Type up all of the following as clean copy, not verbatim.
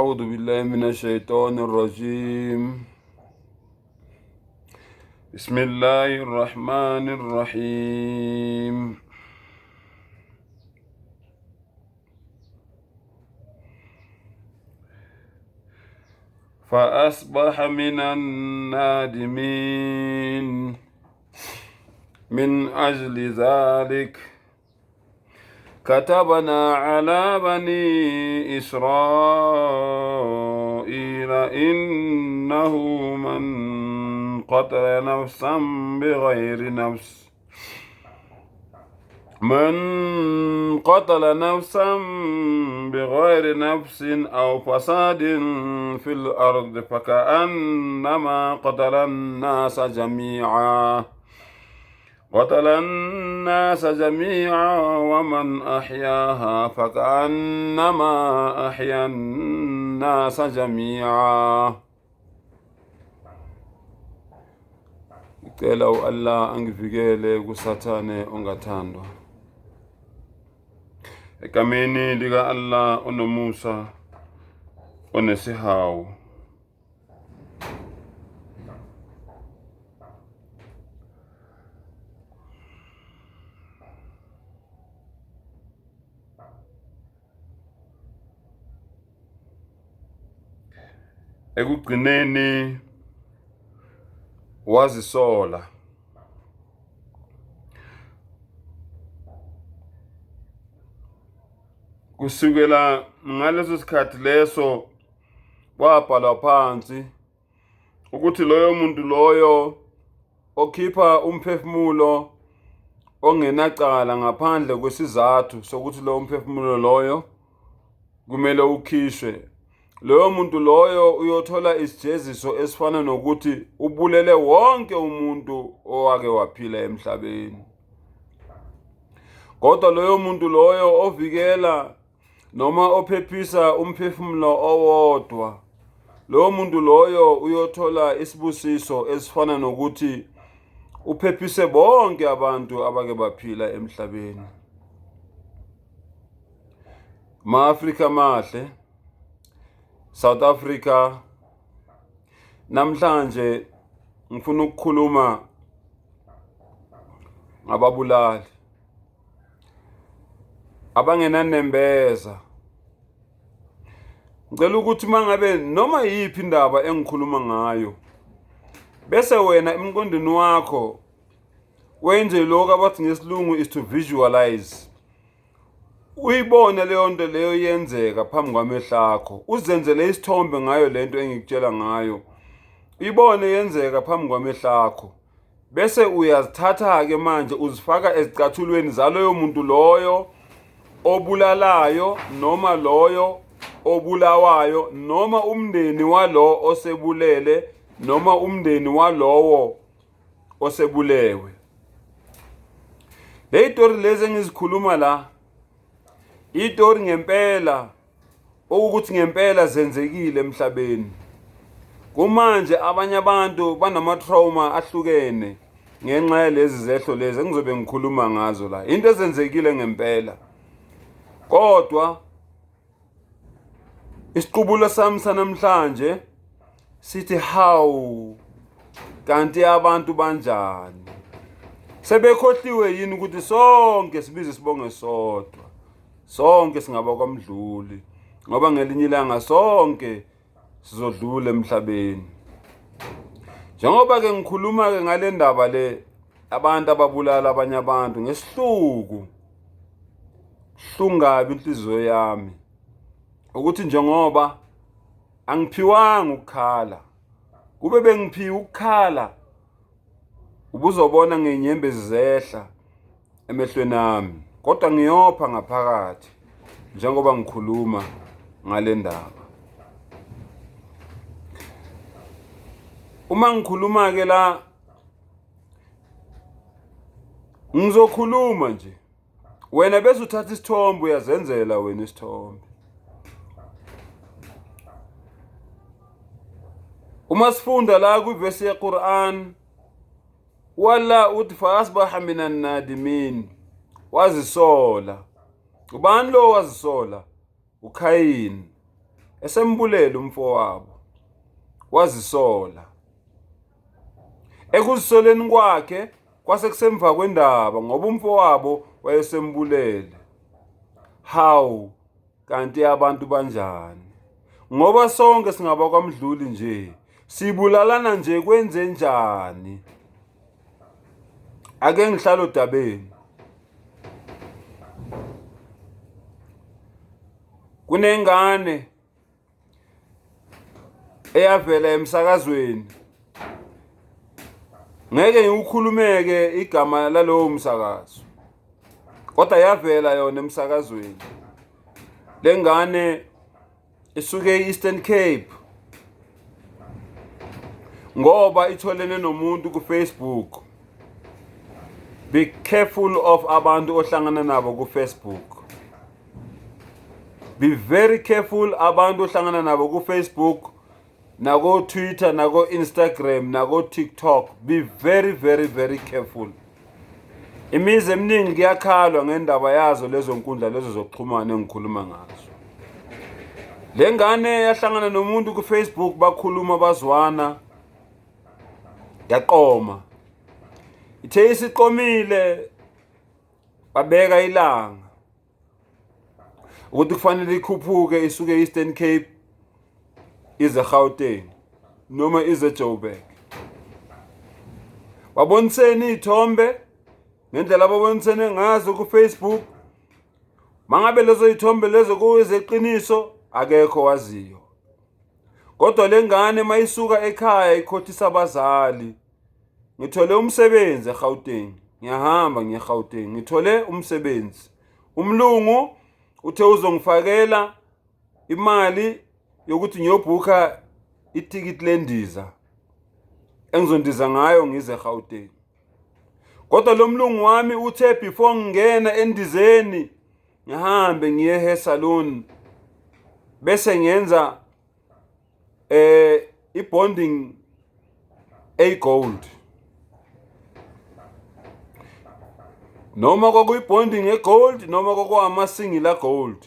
أعوذ بالله من الشيطان الرجيم. بسم الله الرحمن الرحيم. فأصبح من النادمين. من أجل ذلك كتبنا على بني إسرائيل إنه قتل نفسا من قتل نفسا بغير نفس أو فساد في الأرض فكأنما قتل الناس جميعا ومن أحياها فكأنما أحيا الناس جميعا. Cela Allah angivikele kusathane ongathandwa. Egameni lika Allah onomusa onesihawu. Ekugcineni wazisola kusukela ngaleso sikhathi leso wabhalwa phansi ukuthi loyo muntu loyo okhipha umphefumulo ongenacala ngaphandle kwesizathu sokuthi loyo umphefumulo loyo kumele ukhishwe, loyo muntu loyo uyothola isijeziso esifana nokuthi ubulele wonke umuntu owake waphila emhlabeni. Kodwa loyo muntu loyo ovikela noma ophephisa umphefumulo owodwa, loyo muntu loyo uyothola isibusiso esifana nokuthi uphephise bonke abantu abake baphila emhlabeni. Ma-Afrika mahle, South Africa, namhlanje ngifuna ukukhuluma ngababulali abangenanembeza. Ngicela ukuthi mangabe noma yiphi indaba engikhuluma ngayo bese wena emqondweni wakho wenze lokho abathi ngesilungu is to visualize. Uyibone leyo nto leyo yenzeka phambi kwamehlo akho, uzenzele isithombe ngayo lento engikutshela ngayo, uyibone yenzeka phambi kwamehlo akho, bese uyazithatha ke manje uzifaka ezicathulweni zaloyo muntu loyo obulalayo noma loyo obulawayo noma umndeni walo osebulele noma umndeni walowo osebulewe. Le story lezi engizikhuluma la itori ngempela, ukuthi ngempela zenzekile emhlabeni. Kumanje abanye abantu banama-trauma ahlukene ngenxa yalezi zehlo lezi engizobe ngikhuluma ngazo la. Into ezenzekile ngempela. Kodwa isiqubulo sami sanamhlanje sithi hawu, kanti abantu banjani? Sebekhohliwe yini ukuthi sonke sibize isibongo sodwa? Sonke singaba kwamdluli ngoba ngelinye ilanga sonke sizodlula emhlabeni. Njengoba ke ngikhuluma ke ngale ndaba le abantu ababulala abanye abantu ngesihluku, hlungabi inhliziyo yami ukuthi njengoba angiphiwanga ukukhala, kube bengiphiwe ukukhala ubuzobona ngenyembezi zehla emehlweni ami, kodwa ngiyopha ngaphakathi njengoba ngikhuluma ngale ndaba. Uma ngikhuluma ke la ngizokhuluma nje, wena bese uthatha isithombe uyazenzela wena isithombe. Uma sifunda la kwivesi yeQuran, wala uthi fa asbaha minan nadimin, wazisola. Ubani lo wazisola? uKhayini. esembulela umfowabo wazisola. Ekuzisoleni kwakhe kwase kusemva kwendaba ngoba umfowabo wayesembulele. Hawu, kanti abantu banjani? Ngoba sonke singaba kwaMdluli nje, sibulalana nje kwenze njani? Ake ngihlala odabeni. Kunengane eyavela emsakazweni. Ngeke ngikhulumeke igama lalowo msakazo. Kodwa yavela yona emsakazweni. Lengane isuke eEastern Cape. Ngoba itholene nomuntu ku Facebook. Be careful of abantu ohlangana nabo ku Facebook. Be very careful abantu ohlangana nabo ku Facebook, nako Twitter, nako Instagram, nako TikTok. Be very very careful. Imizi eminingi kuyakhalwa ngendaba yazo lezo nkundla lezo zokuxhumana engikhuluma ngazo. Lengane yahlangana nomuntu ku Facebook bakhuluma bazwana. Yaqoma. Ithe isiqomile babeka ilanga ukuthi kufanele ikhuphuke isuke eEastern Cape ize Gauteng noma ize Joburg. Babonisene izithombe ngendlela ababonisene ngazo ku Facebook. Mangabe lezo izithombe lezo kuyizeqiniso akekho waziyo. Kodwa lengane mayisuka ekhaya ikhothisa abazali. Ngithole umsebenzi eGauteng. Ngiyahamba ngiye eGauteng. Ngithole umsebenzi. Umlungu uthe uzongifakela imali yokuthi ngiyobhuka itikiti lendiza engizondiza ngayo ngize eGauteng. Kodwa lo mlungu wami uthe before ngingena endizeni ngihambe ngiye hair salon bese ngenza ibonding gold. Noma kwakuyibonding gold noma kwakuwamasingle gold.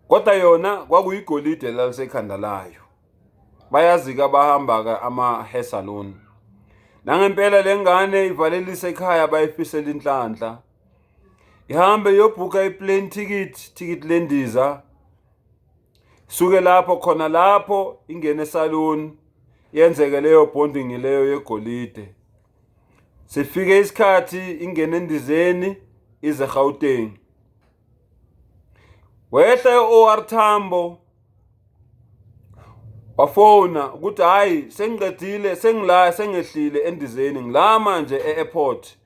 Kodwa yona kwakuyigolide lalisekhanda layo. Bayazi ke abahamba ke ama hair salon. Nangempela lengane ivalelise ekhaya bayifisela inhlanhla. Ihambe yobhuka iplane ticket lendiza. Suke lapho khona lapho ingene esalon yenzeke leyo bonding leyo yegolide. Sifike isikhathi ingene endizeni ize Gauteng. Wehla OR Tambo wafona ukuthi hayi sengiqedile sengehlile endizeni ngila manje eairport.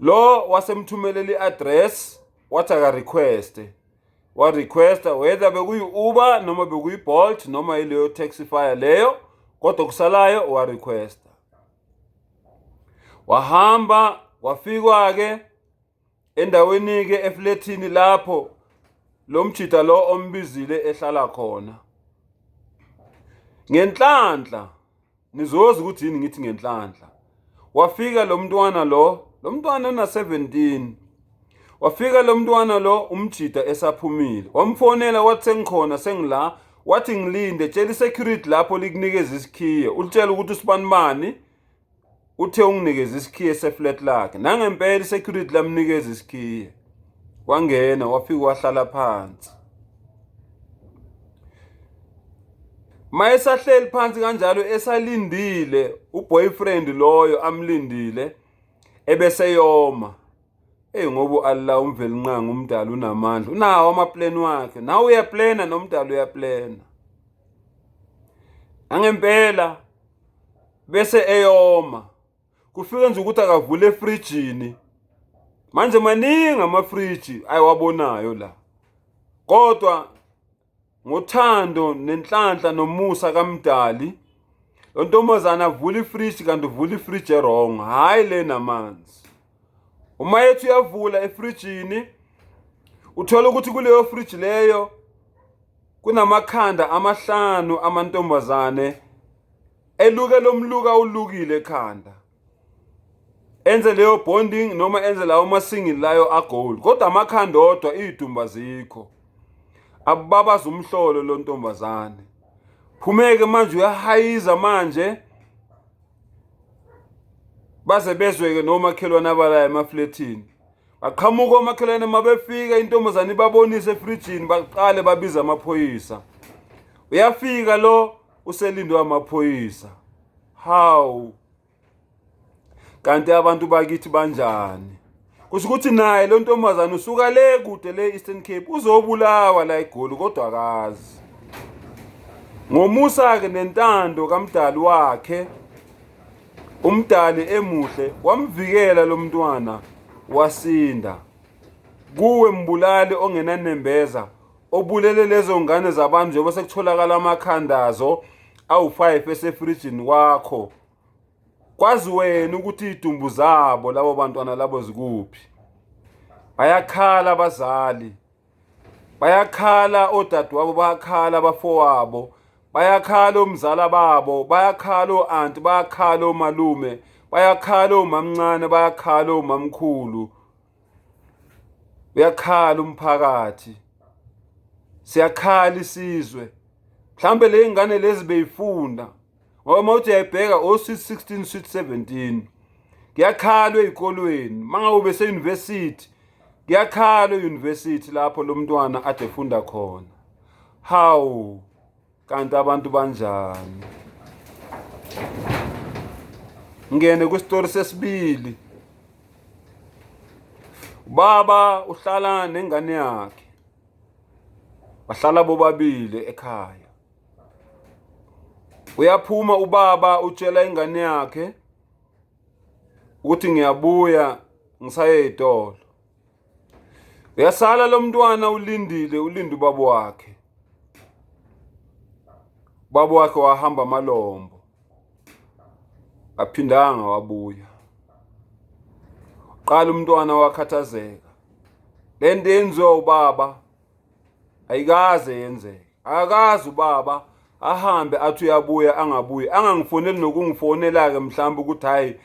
Lo wasemthumelela iaddress wathi aka request. Wa requesta whether bekuyi Uber noma bekuyi Bolt noma ileyo Taxify leyo kodwa kusalayo wa requesta. Wahamba wafikwa ke endaweni ke eflatini lapho lo mjida lo ombizile ehlala khona. Ngenhlanhla nizoza ukuthi yini ngithi ngenhlanhla. Wafika lo mntwana una 17. Wafika lo mntwana lo umjida esaphumile. Wamfonela wathi sengikhona sengila wathi ngilinde tshela security lapho likunikeza isikhiye. Ulitshela ukuthi usibanibani uthe unginikeza isikhiye seflat lakhe. Nangempela security lamnikeza isikhiye. Wangena wafika wahlala phansi. Mayesahleli phansi kanjalo esalindile uboyfriend loyo amlindile ebese yoma. Ngoba Allah umveli nqanga umdala unamandla. Unawo amaplan wakhe. Nawe uyaplana nomdala uyaplana. Angempela bese eyoma. Kufika nje ukuthi akavule efrijini. Manje maningi amafriji ayiwabonayo la. Kodwa ngothando nenhlanhla nomusa kaMdali lo ntombazana avula ifriji kanti uvula ifriji wrong, hayi le namanzi. Uma yethu yavula efrijini uthola ukuthi kuleyo fridge leyo kunamakhanda 5 amantombazane eluke lomluka ulukile ekhanda. Enze leyo bonding noma enze lawo masingle layo agold. Kodwa amakhanda odwa idumba zikho. ababaza umhlolo lo ntombazane. Phumeke manje uyahayiza manje baze bezweke nomakhelwane abalayo emafletini. Baqhamuka omakhelwane mabefika intombazane babonise efrijini baqale babiza amaphoyisa. Uyafika lo uselindwe amaphoyisa. Hawu. Kanti abantu bakithi banjani? Kusho ukuthi naye lo ntombazane usuka le kude le Eastern Cape uzobulawa la eGoli kodwa akazi. Ngomusa ke nentando kaMdali wakhe, uMdali emuhle wamvikela lo mntwana wasinda. Kuwe mbulali ongenanembeza obulele lezo ngane zabantu njengoba sekutholakala amakhandazo awu5 esefrijini wakho. Kwazi wena ukuthi idumbu zabo labo bantwana labo zikuphi. Bayakhala abazali, bayakhala odadewabo, bayakhala abafowabo, bayakhala omzala babo, bayakhala oanti, bayakhala omalume, bayakhala omamncane, bayakhala omamkhulu, uyakhala umphakathi, siyakhala isizwe. Mhlambe le ngane lezi beyifunda ngoba mawuthi uyayibheka o-16 17 kuyakhalwa ezikolweni. Mangabe bese university kuyakhalwa euniversity lapho lo mntwana ade funda khona. Hawu, kanti abantu banjani? Ngene kwistory sesibili. Ubaba uhlala nengane yakhe. Bahlala bobabili ekhaya. Uyaphuma ubaba utshela ingane yakhe ukuthi ngiyabuya ngisaye ezitolo. Uyasala lo mntwana ulindile, ulinde ubaba wakhe. Ubaba wakhe wahamba amalombo. Aphindanga wabuya. Qala umntwana wakhathazeka. Lento yenziwa ubaba ayikaze yenzeke. Akazi ubaba ahambe athi uyabuya angabuyi, angangifoneli nokungifonela ke mhlawumbe ukuthi hayi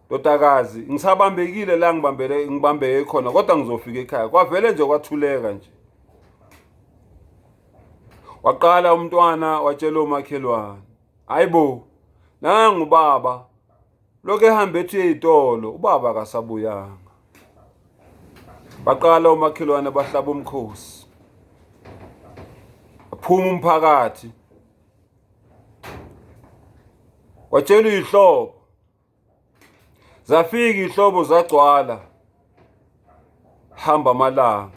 ndodakazi ngisabambekile la ngibambeke khona kodwa ngizofika ekhaya. Kwavele nje kwathuleka nje. Waqala umntwana watshela umakhelwane, hayibo nangu ubaba lokho ehambe ethi ezitolo, ubaba akasabuyanga. Baqala umakhelwane bahlaba umkhosi. Aphuma umphakathi. Watshela izihlobo. Zafika izihlobo zagcwala. Hamba amalanga.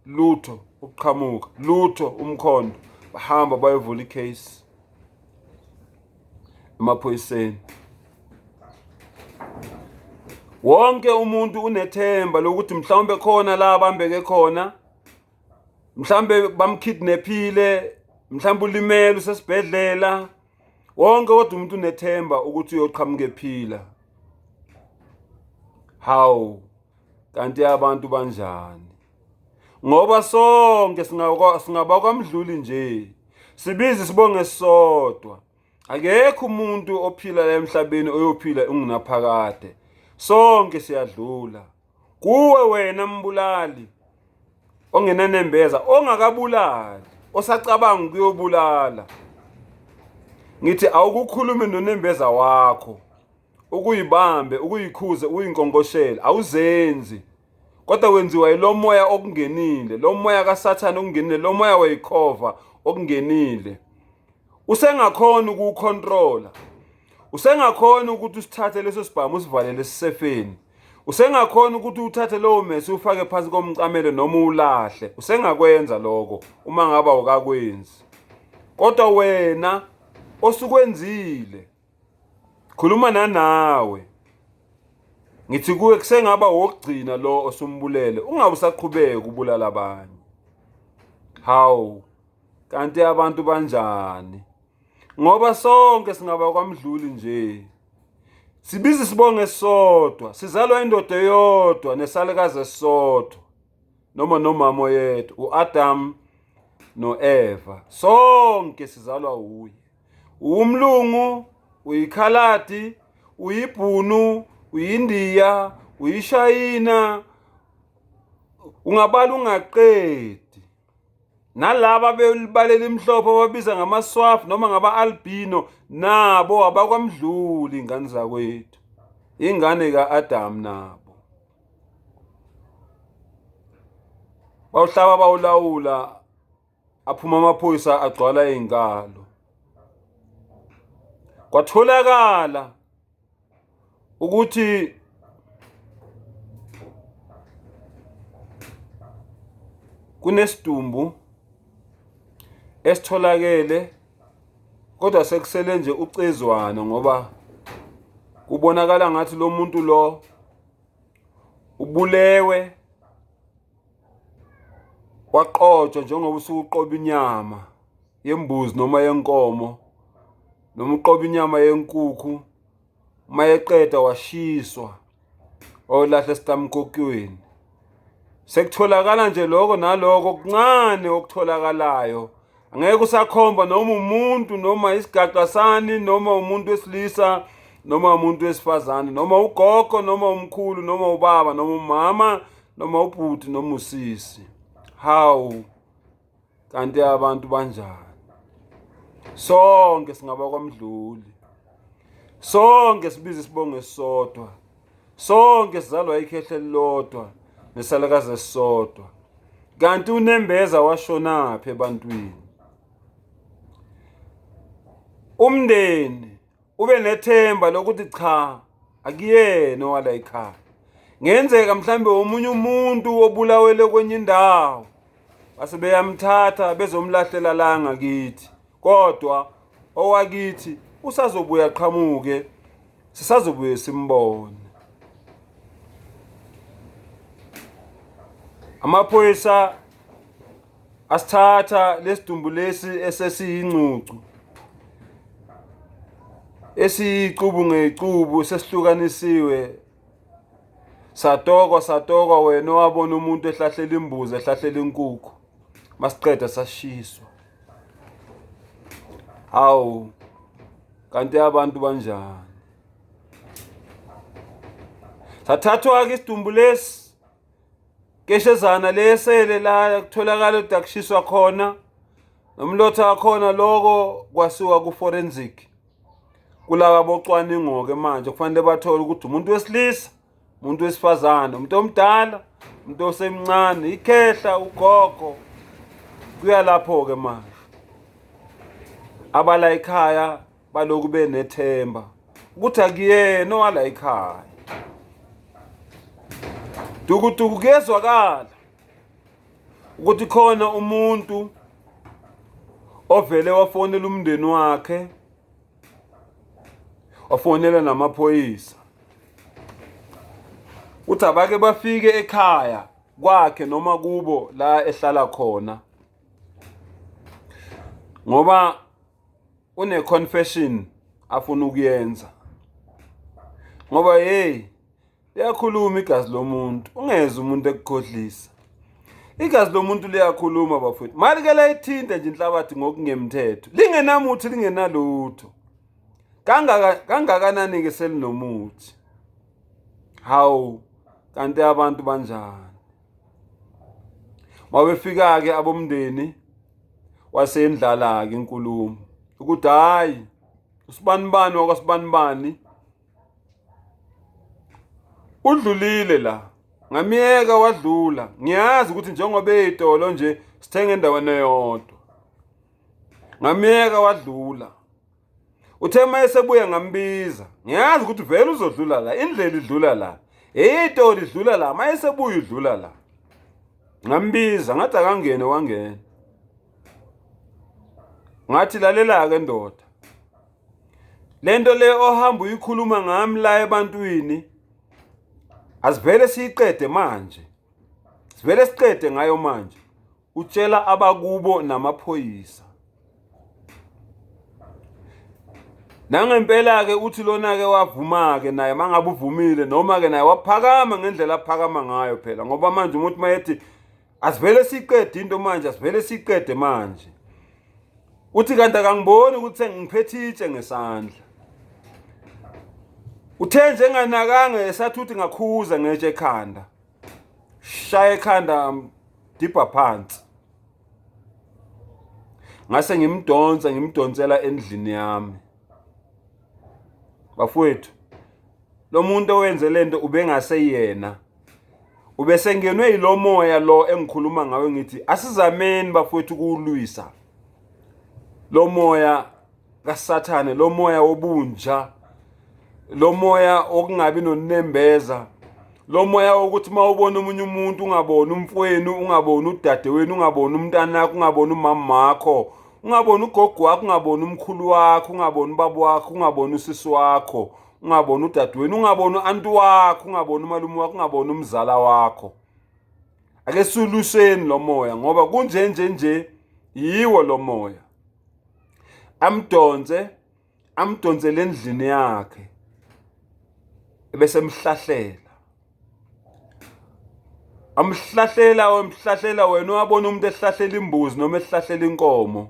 Lutho ukuqhamuka, lutho umkhondo. Bahamba bayovula icase emaphoyiseni. Wonke umuntu unethemba lokuthi mhlawumbe khona la abambeke khona. Mhlawumbe bamkidnaphile, mhlawumbe ulimele usesibhedlela. Wonke kodwa umuntu unethemba ukuthi uyoqhamuka ephila. Hawu, kanti abantu banjani? Ngoba sonke singaba kwamdluli nje. Sibizi sibonge sodwa. Akekho umuntu ophila la emhlabeni oyophila ungunaphakade. Sonke siyadlula. Kuwe wena mbulali ongenanembeza, ongakabulali, osacabanga ukuyobulala. Ngithi awukukhulume nonembeza wakho. Ukuyibambe, ukuyikhuze, uyinkonkoshela, awuzenzi. Kodwa wenziwa yilo moya okungenile, lo moya kaSathane okungenile, lo moya weyikhova okungenile. Usengakhona ukucontrola. Usengakhona ukuthi usithathe leso sibhamu usivalele esifeni. Usengakhona ukuthi uthathe lowo mesi ufake phansi komcamelo noma ulahle. Usengakwenza lokho uma ngaba ukakwenzi. Kodwa wena osukwenzile, khuluma nawe. Ngithi kuwe kusengaba wokugcina lo osumbulele, ungabe usaqhubeka ukubulala abanye. Hawu, kanti abantu banjani? Ngoba sonke singaba kwamdluli nje. Sibizi sibonge sodwa, sizalwa indoda eyodwa nesalekazi esodwa. Noma nomama yethu, uAdam noEva. Sonke sizalwa uye. Umlungu, uyikhaladi, uyibhunu, uyindiya, uyishayina. Ungabala ungaqedi. nalaba belibalela imhlophe ababiza ngama-SWAF noma ngaba-albino nabo abakwamdluli ingane zakwethu, ingane ka-Adam nabo. Bawuhlaba bawulawula, aphuma amaphoyisa agcwala iy'nkalo. Kwatholakala ukuthi kunesidumbu esitholakele, kodwa sekusele nje ucezwana ngoba kubonakala ngathi lo muntu lo ubulewe, waqotshwa njengoba usuqoba inyama yembuzi noma yenkomo noma uqoba inyama yenkukhu, mayeqeda washiswa olahla esitamkokweni. Sekutholakala nje lokho naloko kuncane okutholakalayo, angeke usakhomba noma umuntu noma isigaxasani noma umuntu wesilisa noma umuntu wesifazane noma ugogo noma umkhulu noma ubaba noma umama noma ubhuti noma usisi. Hawu, kanti abantu banjani? Sonke singaba kwamdluli, sonke sibiza isibongo esisodwa, sonke sizalwa ikhehle elilodwa nesalakazi esisodwa. Kanti uNembeza washonaphi ebantwini? Umndeni ube nethemba lokuthi cha, akuyena owala ekhaya. Ngenzeka mhlambe omunye umuntu obulawele kwenye indawo, base beyamthatha bezomlahlela la ngakithi, kodwa owakithi usazobuya aqhamuke, sisazobuye simbone. Amaphoyisa asithatha lesidumbu lesi esesiyingcucu, esiyicubu ngecubu, sesihlukanisiwe, satokwa wena owabona umuntu ehlahlela imbuzi ehlahlela inkukhu, masiqeda sashiswa. Hawu, kanti abantu banjani? Sathathwa-ke isidumbu lesi, keshezana lesele la kutholakala ukuthi akushiswa khona, nomlotha wakhona loko kwasiwa ku-forensic. Kulaba bocwaningo-ke manje kufanele bathole ukuthi umuntu wesilisa, umuntu wesifazane, umuntu omdala, umuntu osemncane, ikhehla, ugogo. Kuya lapho-ke manje abala ekhaya baloku benethemba ukuthi akuyena owala ekhaya. Dukuduku kuyezwakala ukuthi khona umuntu ovele wafonela umndeni wakhe, wafonela namaphoyisa uthi abake bafike ekhaya kwakhe noma kubo la ehlala khona, ngoba une-confession afuna ukuyenza. Ngoba liyakhuluma igazi lomuntu, ungeze umuntu ekukhohlisa. Igazi lomuntu liyakhuluma bafowethu. Mali-ke layithinte nje inhlabathi ngokungemthetho, lingenamuthi lingenalutho. Kangakanani-ke selinomuthi. Hawu, kanti abantu banjani? Mabefika-ke abomndeni wasendlala-ke inkulumo ukuthi hayi, usibanibani wakasibanibani udlulile la, ngamiyeka wadlula. Ngiyazi ukuthi njengoba eyitolo nje sithenga endaweni eyodwa, ngamiyeka wadlula. Uthe mayesebuya ngambiza, ngiyazi ukuthi vele uzodlula la, indlela idlula la, eyitolo idlula la, mayesebuya idlula la. Ngambiza ngathi akangene, wangena. Ngathi lalela-ke ndoda, lento le ohamba uyikhuluma ngami la ebantwini asivele siyiqede manje, sivele siqede ngayo manje. Utshela abakubo namaphoyisa. Nangempela-ke uthi lona-ke wavuma-ke naye mangabe uvumile, noma-ke naye waphakama ngendlela aphakama ngayo phela, ngoba manje umuntu mayethi asivele siyiqede into manje, asivele siyiqede manje, uthi kanti akangiboni ukuthi sengiphethe itshe ngesandla. Uthe njenganakanga esathi uthi ngakhuza ngetshe ekhanda, shaya ekhanda dibha phansi. ngase ngimdonsela endlini yami. Bafowethu, lo muntu owenze lento ubengaseyena, ubesengenwe yilo moya lo engikhuluma ngawe ngithi asizameni bafowethu ukulwisa lo moya kaSathane, lo moya wobunja, lo moya okungabi nonembeza, lo moya ukuthi mawubona umunye umuntu ungaboni umfowenu, ungaboni udadewenu, ungaboni umntanakho, ungaboni umama wakho, ungaboni ugogo wakho, ungaboni umkhulu wakho, ungaboni ubaba wakho, ungaboni usisi wakho, ungaboni udadewenu, ungaboni antu wakho, ungaboni umalume wakho, ungaboni umzala wakho. Ake siluseni lo moya ngoba kunje yiwo lo moya. Amdonsele endlini yakhe bese emhlahlela. Amhlahlela wena wabona umuntu ehlahlela imbuzi noma ehlahlela inkomo.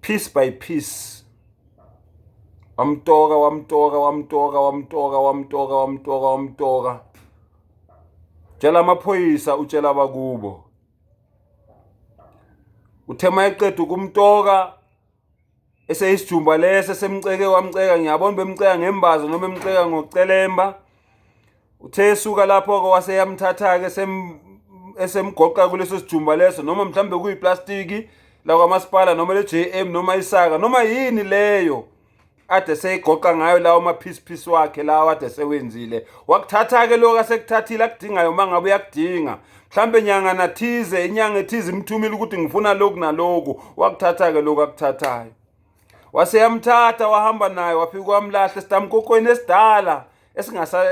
Piece by piece. Wamtoka. Tshela amaphoyisa, utshela abakubo. Uthema eqeda ukumtoka eseyisijumba lese semceke wamceka, ngiyabona bemceka ngembazo noma emceka ngocelemba. Uthe esuka lapho ke waseyamthatha ke esemgoqa kuleso sijumba leso, noma mhlambe kuyiplastiki la kwamasipala noma le JM noma isaka noma yini leyo ade seyigoqa ngayo lawo maphisi wakhe lawo ade sewenzile. Wakuthatha ke lokho asekuthathile akudingayo mangabe uyakudinga, mhlambe inyanga ethize imthumile ukuthi ngifuna lokhu naloku, wakuthatha ke lokho akuthathayo. Waseyamthatha wahamba naye wafika kwamlahla esitamkokweni esidala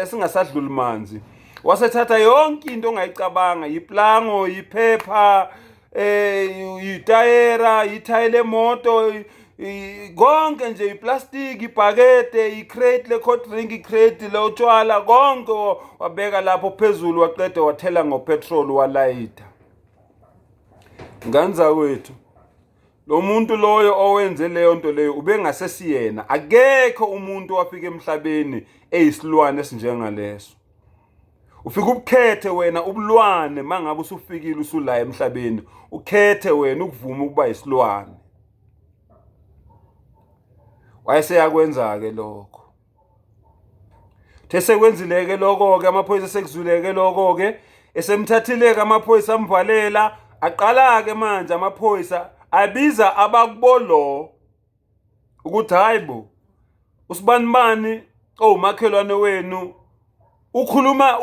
esingasadluli manzi. Wasethatha yonke into ongayicabanga, yiplango, yiphepha, yitayera, ithaya lemoto, konke nje, iplastiki, ibhakede, icrate le-cold drink, icrate lotshwala, konke wabeka lapho phezulu, waqeda wathela ngopetrol walayita. Nganza kwethu, lo muntu loyo owenze leyo nto leyo ubengasesiyena. Akekho umuntu wafika emhlabeni eyisilwane esinjengaleso. Ufika ubukhethe wena ubulwane mangabe usufikile usula emhlabeni, ukhethe wena ukuvuma ukuba isilwane. Wayeseyakwenza ke lokho. Thesekwenzile ke lokho ke, amaphoyisa sekuzwile ke lokho ke, esemthathile ke amaphoyisa amvalela. Aqala ke manje amaphoyisa abiza abakubolo ukuthi hayibo usibanibani owumakhelwane wenu ukhuluma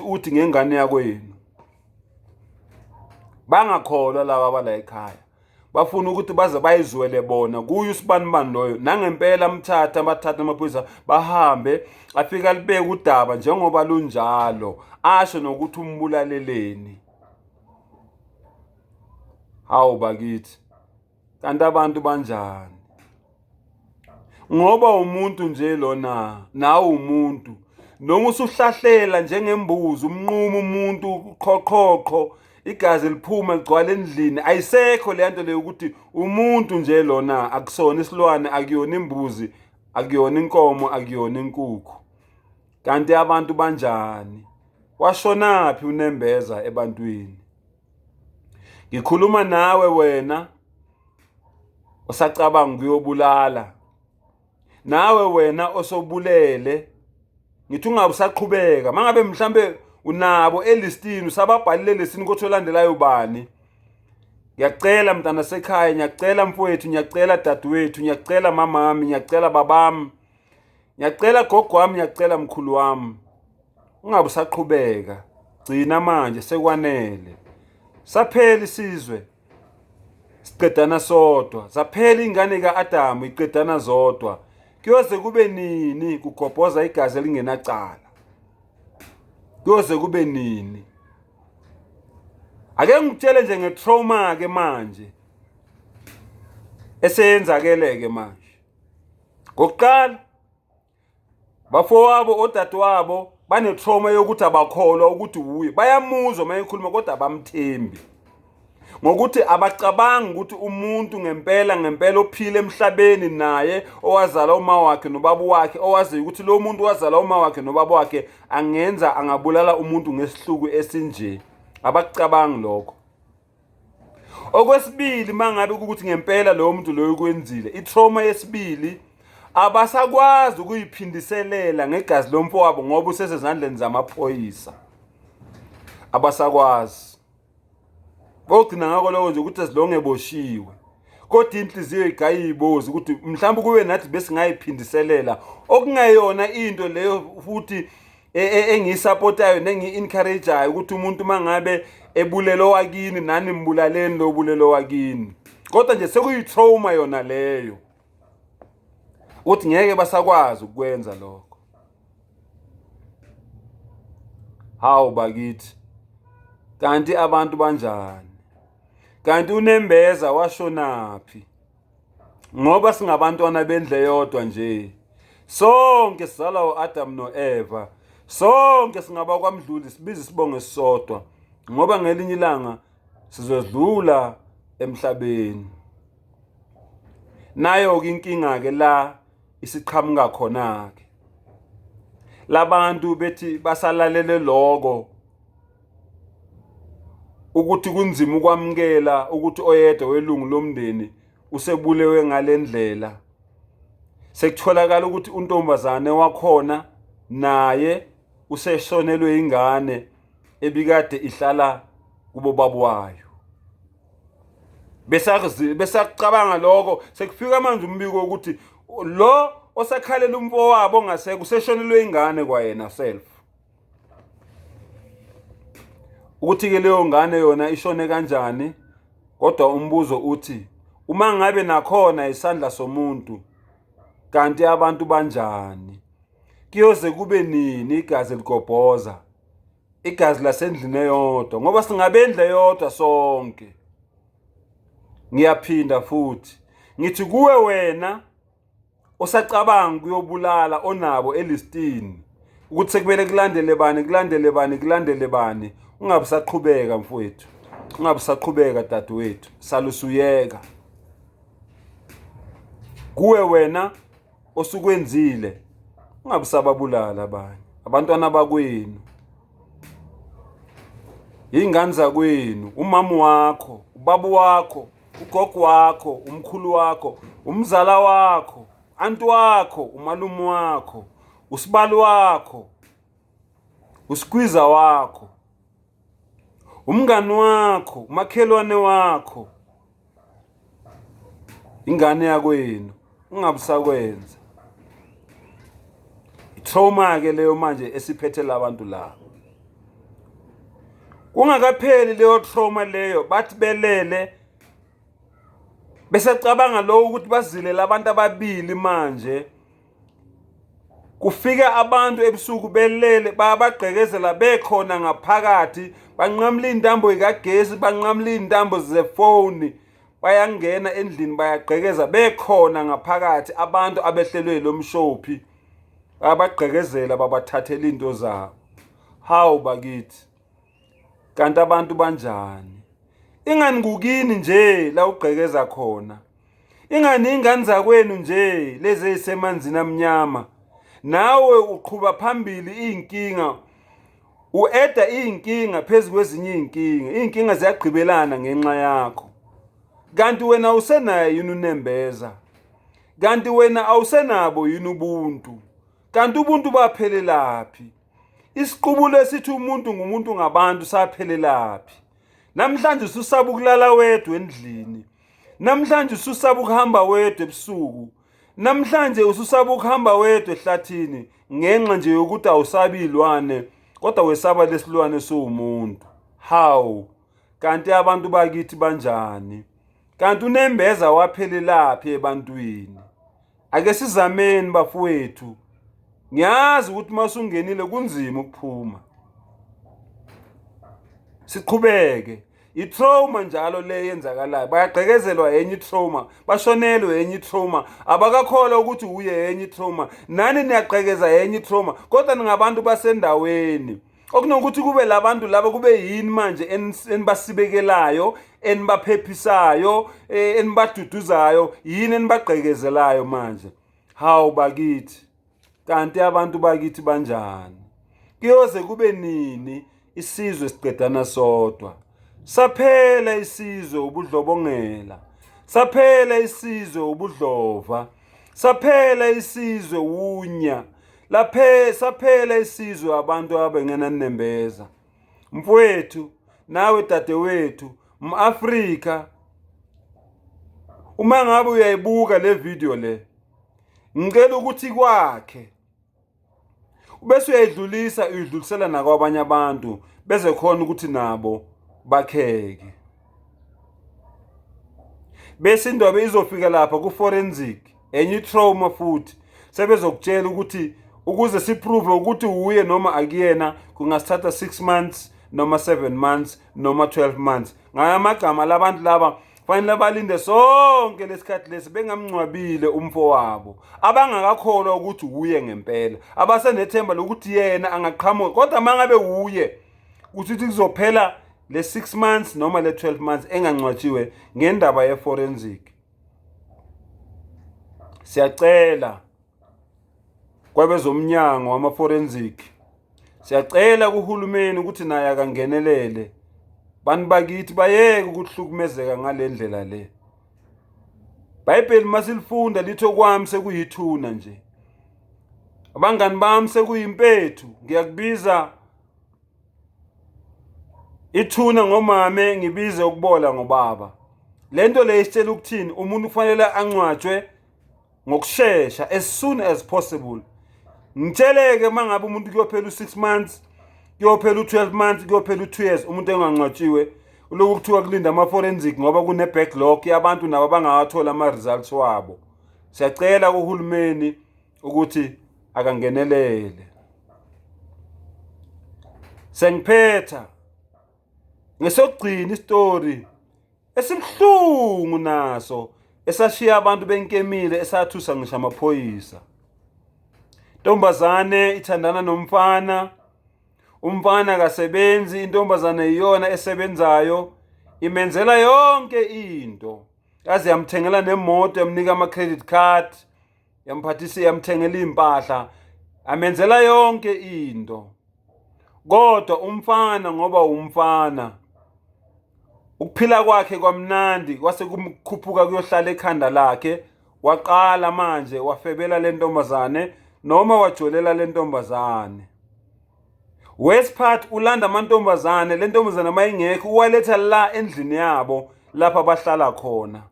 uthi ngengane yakwenu. Bangakholwa laba abala ekhaya, bafuna ukuthi baze bayizwele bona kuyo usibanibani loyo. Nangempela bathatha amaphoyisa bahambe, afika libeke udaba njengoba lunjalo, asho nokuthi umbulaleleni. Hawu bakithi, kanti abantu banjani? Ngoba umuntu nje lona, nawe umuntu, noma usuhlahlela njengembuzi, umnqumo umuntu qhoqhoqho, igazi liphuma ligcwala endlini, ayisekho le nto leyo ukuthi umuntu nje lona, akusona isilwane, akuyona imbuzi, akuyona inkomo, akuyona inkukhu. Kanti abantu banjani? Washonaphi unembeza ebantwini? Ngikhuluma nawe wena osacabanga ukuyobulala, nawe wena osobulele, ngithi ungabe usaqhubeka. Mangabe mhlambe unabo elistini, usababhalile lesini ukuthi olandelayo bani, ngiyacela mntana sekhaya, ngiyacela mfowethu, ngiyacela dadewethu, ngiyacela mamami, ngiyacela babami, ngiyacela gogo wami, ngiyacela mkhulu wami, ungabe usaqhubeka. Gcina manje sekwanele. Saphela isizwe, siqedana sodwa. Saphela ingane ka-Adamu, iqedana zodwa. Kuyoze kube nini kugobhoza igazi elingenacala? Kuyoze kube nini? Ake ngikutshele nje ngetrauma ke manje eseyenzakele ke manje. Ngokuqala, bafowabo odadewabo banetrauma yokuthi abakholwa ukuthi uye. Bayamuzwa mayekhuluma kodwa abamthembi. Ngokuthi abacabangi ukuthi umuntu ngempela ophile emhlabeni naye, owazala uma wakhe nobaba wakhe, owazi ukuthi lo muntu wazala uma wakhe nobaba wakhe angabulala umuntu ngesihluku esinje. Abacabangi lokho. Okwesibili mangabe ukuthi ngempela lo muntu lo ukwenzile itrauma yesibili abasakwazi ukuyiphindiselela ngegazi lomfowabo ngoba usesezandleni zamaphoyisa abasakwazi ogcina ngako lokho nje ukuthi asilonge eboshiwe kodwa inhliziyo igayibozi ukuthi mhlawumbe kube nathi bese ngayiphindiselela okungayona into leyo futhi engiyisupportayo nengi-encourageayo ukuthi umuntu mangabe ebulelo wakini nani mbulaleni lo bulelo wakini kodwa nje sekuyitrauma yona leyo uthi ngeke basakwazi ukwenza lokho. Hawu bakithi kanti abantu banjani? Kanti uNembeza washonaphi? Ngoba singabantwana bendle yodwa nje. Sonke sizalwa uAdam noEva. Sonke singaba kwaMdluli sibize isibongo sisodwa. Ngoba ngelinye ilanga sizodlula emhlabeni. Nayo inkinga ke la isiqhamuka khona ke. Labantu bethi basalalele lokho ukuthi kunzima ukwamukela ukuthi oyedwa welungu lomndeni usebulewe ngalendlela. Sekutholakala ukuthi untombazane wakhona naye useshonelwe ingane ebikade ihlala kubo babu wayo. Besacabanga lokho sekufika manje umbiko ukuthi lo osakhalela umfowabo ongaseke useshonelwe ingane kwayena self. Ukuthi ke leyo ngane yona ishone kanjani kodwa umbuzo uthi uma ngabe nakhona isandla somuntu kanti abantu banjani kuyoze kube nini igazi ligobhoza igazi lasendlini eyodwa ngoba singabendle yodwa sonke. Ngiyaphinda futhi ngithi kuwe wena osacabanga kuyobulala onabo elistini ukuthi sekumele kulandele bani ungabe saqhubeka mfowethu ungabe saqhubeka dadewethu salusuyeka kuwe wena osukwenzile ungabe sababulala abanye abantwana bakwenu ingane zakwenu umama wakho ubaba wakho ugogo wakho umkhulu wakho umzala wakho anti wakho umalume wakho usibali wakho usigwiza wakho umngani wakho umakhelwane wakho ingane yakwenu ungabusakwenza itrauma ke leyo manje esiphethe labantu la kungakapheli leyo trauma leyo bathi belele besacabanga lo ukuthi bazile labantu ababili manje kufika abantu ebusuku belele bayabagqekezela bekhona ngaphakathi banqamla intambo ikagesi banqamla intambo zefoni bayangena endlini bayagqekeza bekhona ngaphakathi abantu abehlelwe lomshophi bayabagqekezela babathathela into zabo. Hawu bakithi kanti abantu banjani? Ingani kukini nje la ugqekeza khona ingani ingane zakwenu nje lezi ezisemanzini amnyama nawe uqhuba phambili inkinga ueda inkinga phezulu kwezinye inkinga ziyagqibelana ngenxa yakho kanti wena usenayo yini uNembeza kanti wena awusenabo yini ubuntu kanti ubuntu baphelelaphi isiqubulo esithi umuntu ngumuntu ngabantu saphelelaphi namhlanje ususaba ukulala wedwa endlini namhlanje ususaba ukuhamba wedwa ebusuku namhlanje ususaba ukuhamba wedwa ehlathini ngenxa nje yokuthi awusabilwane kodwa wesaba lesilwane somuntu. Hawu kanti abantu bakithi banjani kanti uNembeza waphelelaphi ebantwini? Ake sizameni bafowethu ngiyazi ukuthi masungenile kunzima ukuphuma siqhubeke itrauma njalo le yenzakalayo bayagqekezelwa yenye itrauma bashonelwe yenye itrauma abakakholwa ukuthi uye yenye itrauma nani niyagqekeza yenye itrauma kodwa ningabantu basendaweni okunokuthi kube labantu laba kube yini manje enibasibekelayo enibaphephisayo enibaduduzayo yini enibagqekezelayo manje. Hawu bakithi kanti abantu bakithi banjani kuyoze kube nini isizwe siqedana sodwa Saphela isizwe ubudlobongela, saphela isizwe ubudlova, saphela isizwe unya, saphela isizwe abantu abengena nembeza. Mfowethu, nawe dadewethu, mAfrika, uma ngabe uyayibuka le video le, ngicela ukuthi kwakhe ubese uyidlulisela nakwabanye abantu beze khona ukuthi nabo bakheke. Bese indaba izofika lapha ku forensic enye trauma futhi sebezokutshela ukuthi ukuze siprove ukuthi uye noma akuyena kungasithatha 6 months noma 7 months noma 12 months. Ngayamagama labantu laba fanele balinde sonke lesikhathi lesi bengamncwabile umfowabo, abangakakholwa ukuthi uye ngempela, abasenethemba lokuthi yena angaqhamuka. Kodwa mangabe uye ukuthi kuzophela le 6 months noma le 12 months engancwatshiwe ngendaba ye forensic. Siyacela kwabezomnyango wama forensic, siyacela kuhulumeni ukuthi naye akangenelele. Bantu bakithi bayeke ukuhlukumezeka ngalendlela le. Bible masilifunda litho kwami sekuyithuna nje. Abangani bami sekuyimpethu, ngiyakubiza ithuna ngomame, ngibize ukubola ngobaba. Lento le isitshela ukuthini? Umuntu kufanele ancwatshwe ngokusheshsha as soon as possible. Ngitsheleke mangabe umuntu kuyophela u6 months, kuyophela u12 months, kuyophela u2 years umuntu engancwatshiwe, lokhu kuthiwa kulinda ama forensic ngoba kune backlog yabantu nabo bangawathola ama results wabo. Siyacela kuhulumeni ukuthi akangenelele. Sengiphetha ngesogcina istory esibhlungu naso esashiya abantu benkemile, esathusa ngisho amaphoyisa. Intombazane ithandana nomfana, umfana akasebenzi, intombazane iyona esebenzayo, imenzela yonke into. Yazi yamthengela nemoto, yamnika ama credit card, yamphathisa, yamthengela impahla, amenzela yonke into. Kodwa umfana ngoba umfana, ukuphila kwakhe kwamnandi kwase kumkhuphuka kuyohlala ekhanda lakhe, waqala manje wafebela le ntombazane noma wajolela le ntombazane. West part ulanda amantombazane, le ntombazane mayingekho uwaletha la endlini yabo lapha bahlala khona.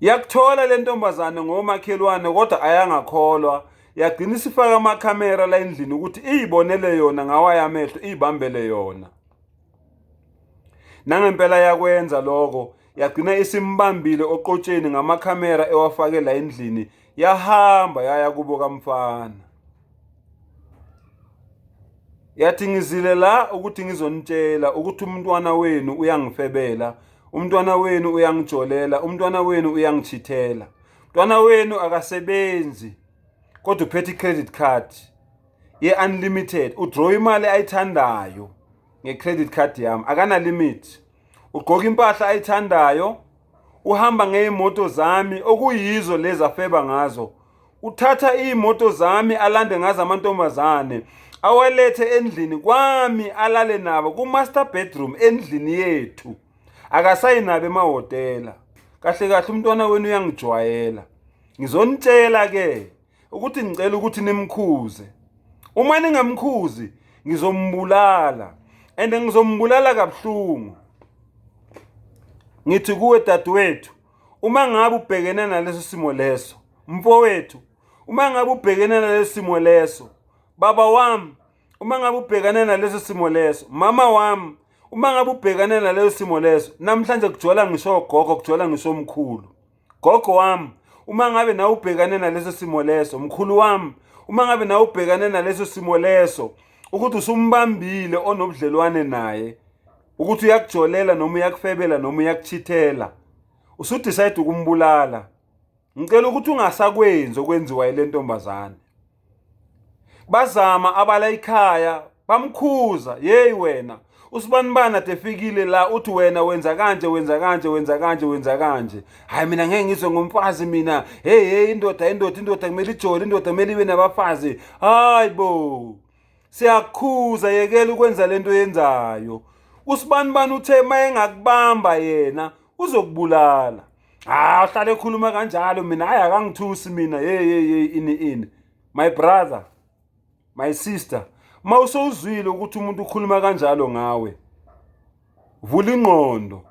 Yakuthola le ntombazane ngomakhelwane kodwa ayangakholwa, yagcina isifaka amakhamera la endlini ukuthi izibonele yona ngawaya amehlo, izibambele yona. Nangempela yakwenza lokho, yagcina isimbambile oqotsheni ngamakhamera ewafake la endlini, yahamba yaya kubo kamfana. Yathi ngizile la ukuthi ngizonitshela ukuthi umntwana wenu uyangifebela, umntwana wenu uyangijolela, umntwana wenu uyangichithela, umntwana wenu akasebenzi kodwa uphethe credit card ye unlimited, udraw imali ayithandayo ngecredit card yami, akana limit. Ugqoka impahla ayithandayo, uhamba ngeimoto zami okuyizo lezi afeba ngazo, uthatha imoto zami alande ngazo amantombazane, awalethe endlini kwami alale nabo ku master bedroom endlini yethu, akasayinabe emahotela. Kahle kahle umntwana wenu uyangijwayela. Ngizonitshela ke ukuthi ngicela ukuthi nimkhuze. Uma ningamkhuzi ngizombulala, and ngizombulala kabuhlungu. Ngithi kuwe dadewethu, uma ngabe ubhekene naleso simo leso, mfowethu, uma ngabe ubhekene naleso simo leso, baba wami, uma ngabe ubhekane naleso simo leso, mama wami, uma ngabe ubhekane naleso simo leso, namhlanje kujola ngisho gogo, kujola ngisho omkhulu. Gogo wami, uma ngabe nawe ubhekane naleso simo leso, mkhulu wami, uma ngabe nawe ubhekane naleso simo leso, ukuthi usumbambile onobudlelwane naye, ukuthi uyakujolela noma uyakufebela noma uyakuchithela, usudecide ukumbulala, ngicela ukuthi ungasakwenzi okwenziwa ile ntombazane. Bazama abala ekhaya, bamkhuza, hey wena, usibanibani ade fikile la uthi wena wenza kanje, wenza kanje, wenza kanje, wenza kanje. Hayi mina ngeke ngizwe ngomfazi mina. Hey indoda kumele ijole, indoda kumele ibe nabafazi. Hayibo. Siyakhuza, yekela ukwenza lento yenzayo. usibani uthe mayengakubamba yena uzokubulala. Uhlale ekhuluma kanjalo mina hayi akangithusi mina hey ini. My brother, my sister, mawusuzwile ukuthi umuntu ukhuluma kanjalo ngawe, vula ingqondo.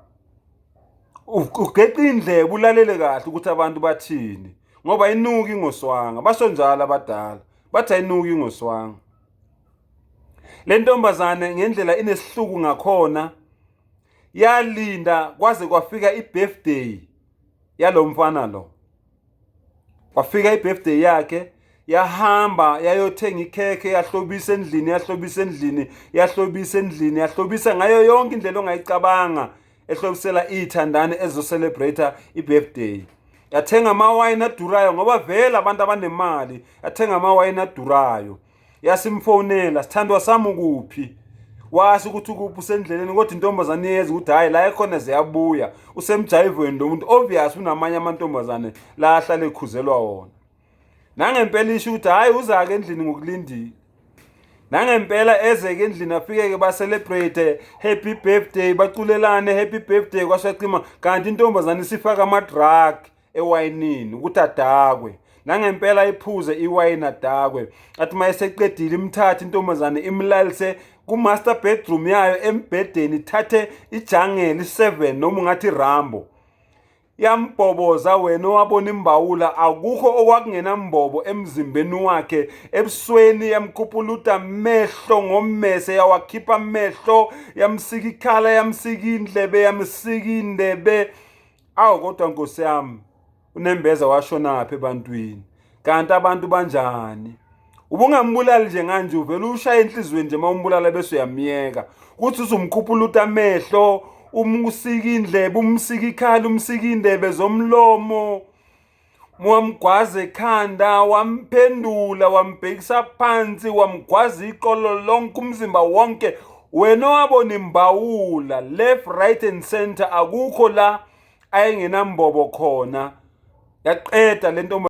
Ugeqa indlebe ulalele kahle ukuthi abantu bathini, ngoba inuka ingoswanga. Basho njalo abadala, bathi ayinuka ingoswanga. Le ntombazane ngendlela inesihluku ngakhona yalinda kwaze kwafika i-birthday yalomfana lo. Kwafika i-birthday yakhe, yahamba yayothenga ikhekhe, yahlobisa endlini, yahlobisa ngayo yonke indlela ongayicabanga, ehlobisela ithandane ezo-celebrate i-birthday. Yathenga amawayini adurayo ngoba vele abantu abanemali, yathenga amawayini adurayo. Yasimfonela, sithandwa sami ukuphi? Wasi ukuthi ukuphi usendleleni, kodwa intombazane yeza ukuthi hayi la ekhona ziyabuya. Usemjayivweni lo muntu, obvious unamanye amantombazane la ahlale ekhuzelwa wona. Nangempela isho ukuthi hayi uzake endlini ngokulindile. Nangempela ezeke endlini afike-ke ba-celebrate happy birthday, baculelane happy birthday kwashaqima, kanti intombazane isifaka ama-drug ewayinini ukuthi adakwe. Nangempela iphuze iwayini adakwe. Athi mayeseqedile imthathe intombazane imlalise ku-master bedroom yayo embhedeni, ithathe ijangeli 7 noma ungathi Rambo. Yambhoboza wena owabona imbawula, akukho okwakungenambobo emzimbeni wakhe. Ebusweni yamkhuphuluta mehlo ngommese, yawakhipha amehlo, yamsika ikhala, yamsika indlebe, yamsika indebe. Kodwa Nkosi yami, uNembeza washonaphi ebantwini? Kanti abantu banjani? Ubungambulali nje kanje, uvela ushaya enhlizweni nje mawumbulala bese uyamyeka. Kuthi uzumkhuphuluta amehlo, umsika indlebe, umsika ikhala, umsika indebe zomlomo, wamgwaza ekhanda, wamphendula, wambhekisa phansi, wamgwaza iqolo lonke, umzimba wonke. Wena wabona imbawula left, right and center, akukho la ayengenambobo khona. Yaqeda le ntombi